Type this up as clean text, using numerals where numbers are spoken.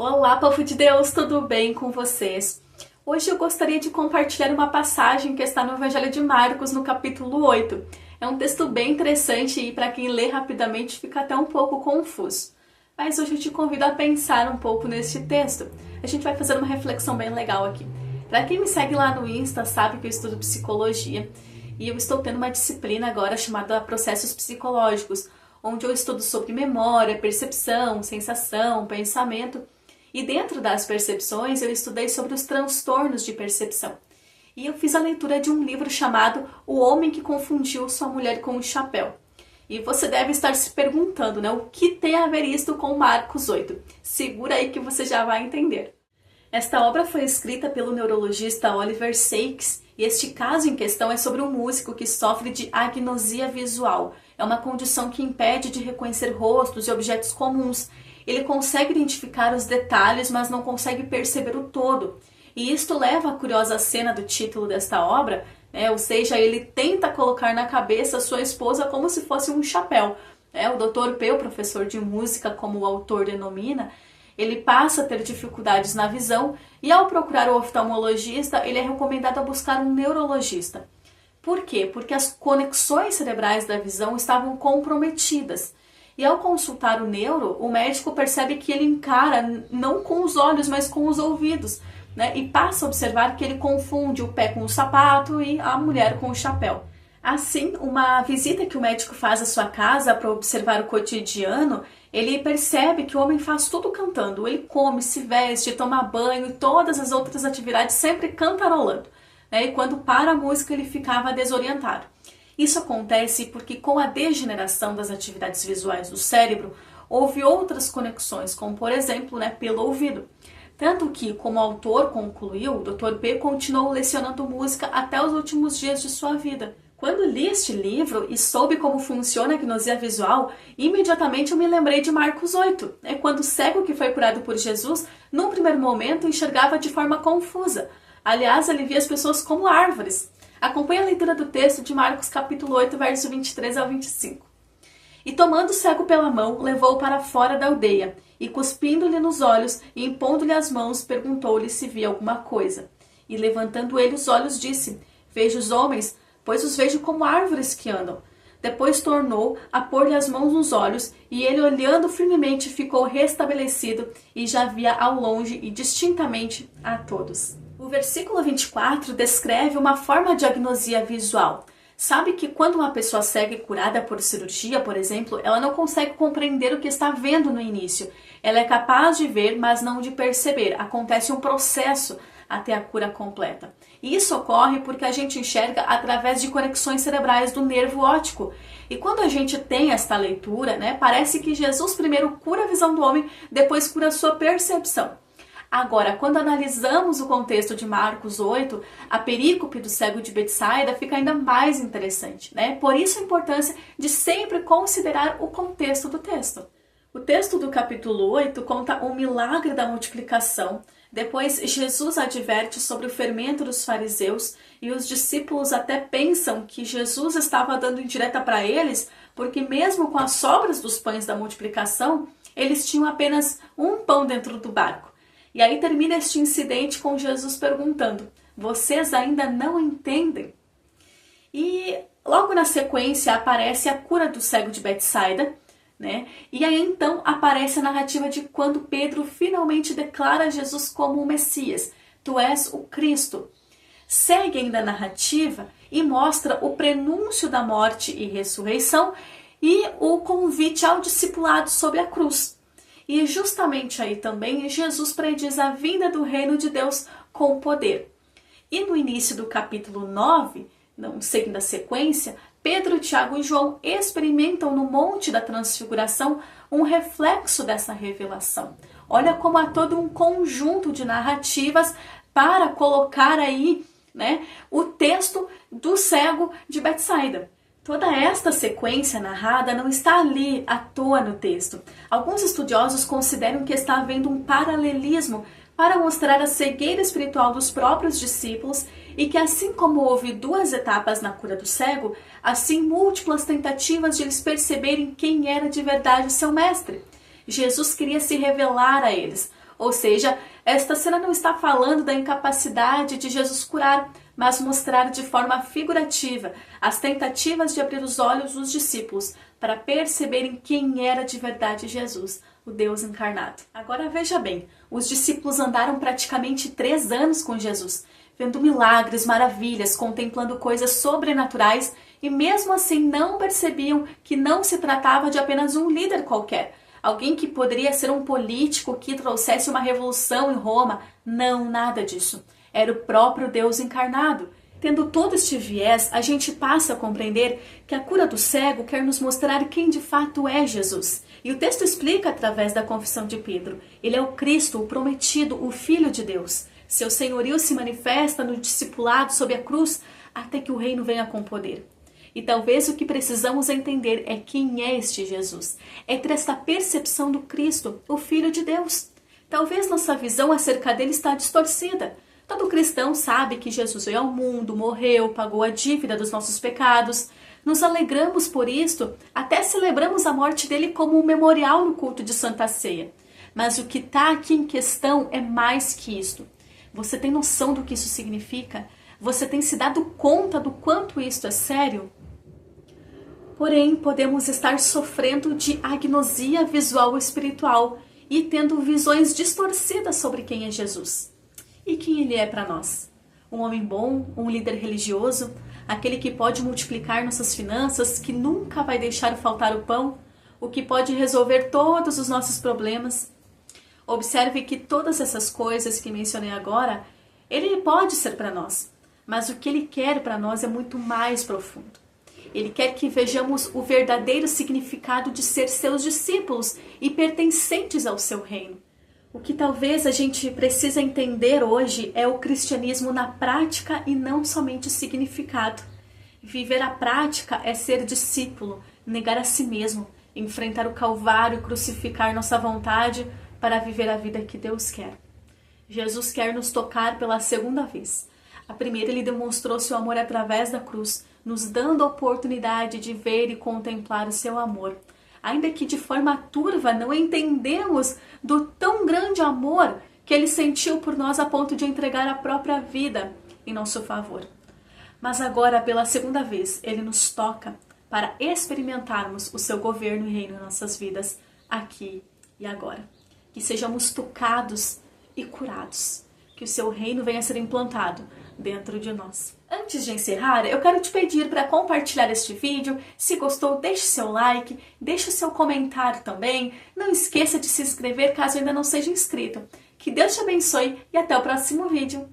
Olá, povo de Deus, tudo bem com vocês? Hoje eu gostaria de compartilhar uma passagem que está no Evangelho de Marcos, no capítulo 8. É um texto bem interessante e para quem lê rapidamente fica até um pouco confuso. Mas hoje eu te convido a pensar um pouco neste texto. A gente vai fazer uma reflexão bem legal aqui. Para quem me segue lá no Insta sabe que eu estudo psicologia e eu estou tendo uma disciplina agora chamada Processos Psicológicos, onde eu estudo sobre memória, percepção, sensação, pensamento. E dentro das percepções eu estudei sobre os transtornos de percepção. E eu fiz a leitura de um livro chamado O Homem que Confundiu Sua Mulher com o Chapéu. E você deve estar se perguntando, né, o que tem a ver isto com Marcos 8? Segura aí que você já vai entender. Esta obra foi escrita pelo neurologista Oliver Sacks e este caso em questão é sobre um músico que sofre de agnosia visual. É uma condição que impede de reconhecer rostos e objetos comuns. Ele consegue identificar os detalhes, mas não consegue perceber o todo. E isto leva à curiosa cena do título desta obra, né? Ou seja, ele tenta colocar na cabeça sua esposa como se fosse um chapéu. O Dr. P, o professor de música, como o autor denomina, ele passa a ter dificuldades na visão e ao procurar o oftalmologista, ele é recomendado a buscar um neurologista. Por quê? Porque as conexões cerebrais da visão estavam comprometidas. E ao consultar o neuro, o médico percebe que ele encara não com os olhos, mas com os ouvidos, né? E passa a observar que ele confunde o pé com o sapato e a mulher com o chapéu. Assim, uma visita que o médico faz à sua casa para observar o cotidiano, ele percebe que o homem faz tudo cantando. Ele come, se veste, toma banho e todas as outras atividades sempre cantarolando, né? E quando para a música ele ficava desorientado. Isso acontece porque com a degeneração das atividades visuais do cérebro, houve outras conexões, como por exemplo, pelo ouvido. Tanto que, como o autor concluiu, o Dr. P continuou lecionando música até os últimos dias de sua vida. Quando li este livro e soube como funciona a agnosia visual, imediatamente eu me lembrei de Marcos 8, quando o cego que foi curado por Jesus, num primeiro momento, enxergava de forma confusa. Aliás, ele via as pessoas como árvores. Acompanhe a leitura do texto de Marcos capítulo 8, verso 23 ao 25. E tomando o cego pela mão, levou-o para fora da aldeia, e cuspindo-lhe nos olhos e impondo-lhe as mãos, perguntou-lhe se via alguma coisa. E levantando ele os olhos, disse: Vejo os homens, pois os vejo como árvores que andam. Depois tornou a pôr-lhe as mãos nos olhos, e ele, olhando firmemente, ficou restabelecido, e já via ao longe e distintamente a todos. O versículo 24 descreve uma forma de agnosia visual. Sabe que quando uma pessoa cega é curada por cirurgia, por exemplo, ela não consegue compreender o que está vendo no início. Ela é capaz de ver, mas não de perceber. Acontece um processo até a cura completa. E isso ocorre porque a gente enxerga através de conexões cerebrais do nervo óptico. E quando a gente tem esta leitura, parece que Jesus primeiro cura a visão do homem, depois cura a sua percepção. Agora, quando analisamos o contexto de Marcos 8, a perícope do cego de Betsaida fica ainda mais interessante, Por isso a importância de sempre considerar o contexto do texto. O texto do capítulo 8 conta o milagre da multiplicação. Depois, Jesus adverte sobre o fermento dos fariseus e os discípulos até pensam que Jesus estava dando indireta para eles, porque mesmo com as sobras dos pães da multiplicação, eles tinham apenas um pão dentro do barco. E aí termina este incidente com Jesus perguntando: vocês ainda não entendem? E logo na sequência aparece a cura do cego de Betsaida, E aí então aparece a narrativa de quando Pedro finalmente declara Jesus como o Messias. Tu és o Cristo. Segue ainda a narrativa e mostra o prenúncio da morte e ressurreição e o convite ao discipulado sobre a cruz. E justamente aí também Jesus prediz a vinda do reino de Deus com poder. E no início do capítulo 9, seguindo a sequência, Pedro, Tiago e João experimentam no Monte da Transfiguração um reflexo dessa revelação. Olha como há todo um conjunto de narrativas para colocar aí o texto do cego de Betsaida. Toda esta sequência narrada não está ali à toa no texto. Alguns estudiosos consideram que está havendo um paralelismo para mostrar a cegueira espiritual dos próprios discípulos e que assim como houve duas etapas na cura do cego, assim múltiplas tentativas de eles perceberem quem era de verdade o seu mestre. Jesus queria se revelar a eles. Ou seja, esta cena não está falando da incapacidade de Jesus curar, mas mostrar de forma figurativa as tentativas de abrir os olhos dos discípulos para perceberem quem era de verdade Jesus, o Deus encarnado. Agora veja bem, os discípulos andaram praticamente 3 anos com Jesus, vendo milagres, maravilhas, contemplando coisas sobrenaturais e mesmo assim não percebiam que não se tratava de apenas um líder qualquer, alguém que poderia ser um político que trouxesse uma revolução em Roma. Não, nada disso. Era o próprio Deus encarnado. Tendo todo este viés, a gente passa a compreender que a cura do cego quer nos mostrar quem de fato é Jesus. E o texto explica através da confissão de Pedro. Ele é o Cristo, o prometido, o Filho de Deus. Seu senhorio se manifesta no discipulado sob a cruz até que o reino venha com poder. E talvez o que precisamos entender é quem é este Jesus. É ter esta percepção do Cristo, o Filho de Deus. Talvez nossa visão acerca dele está distorcida. Todo cristão sabe que Jesus veio ao mundo, morreu, pagou a dívida dos nossos pecados. Nos alegramos por isto, até celebramos a morte dele como um memorial no culto de Santa Ceia. Mas o que está aqui em questão é mais que isto. Você tem noção do que isso significa? Você tem se dado conta do quanto isto é sério? Porém, podemos estar sofrendo de agnosia visual espiritual e tendo visões distorcidas sobre quem é Jesus. E quem ele é para nós? Um homem bom, um líder religioso, aquele que pode multiplicar nossas finanças, que nunca vai deixar faltar o pão, o que pode resolver todos os nossos problemas. Observe que todas essas coisas que mencionei agora, ele pode ser para nós, mas o que ele quer para nós é muito mais profundo. Ele quer que vejamos o verdadeiro significado de ser seus discípulos e pertencentes ao seu reino. O que talvez a gente precisa entender hoje é o cristianismo na prática e não somente o significado. Viver a prática é ser discípulo, negar a si mesmo, enfrentar o Calvário e crucificar nossa vontade para viver a vida que Deus quer. Jesus quer nos tocar pela segunda vez. A primeira, ele demonstrou seu amor através da cruz, nos dando a oportunidade de ver e contemplar o seu amor. Ainda que de forma turva não entendemos do tão grande amor que ele sentiu por nós a ponto de entregar a própria vida em nosso favor. Mas agora, pela segunda vez, ele nos toca para experimentarmos o seu governo e reino em nossas vidas, aqui e agora. Que sejamos tocados e curados. Que o seu reino venha a ser implantado dentro de nós. Antes de encerrar, eu quero te pedir para compartilhar este vídeo. Se gostou, deixe seu like, deixe o seu comentário também. Não esqueça de se inscrever caso ainda não seja inscrito. Que Deus te abençoe e até o próximo vídeo.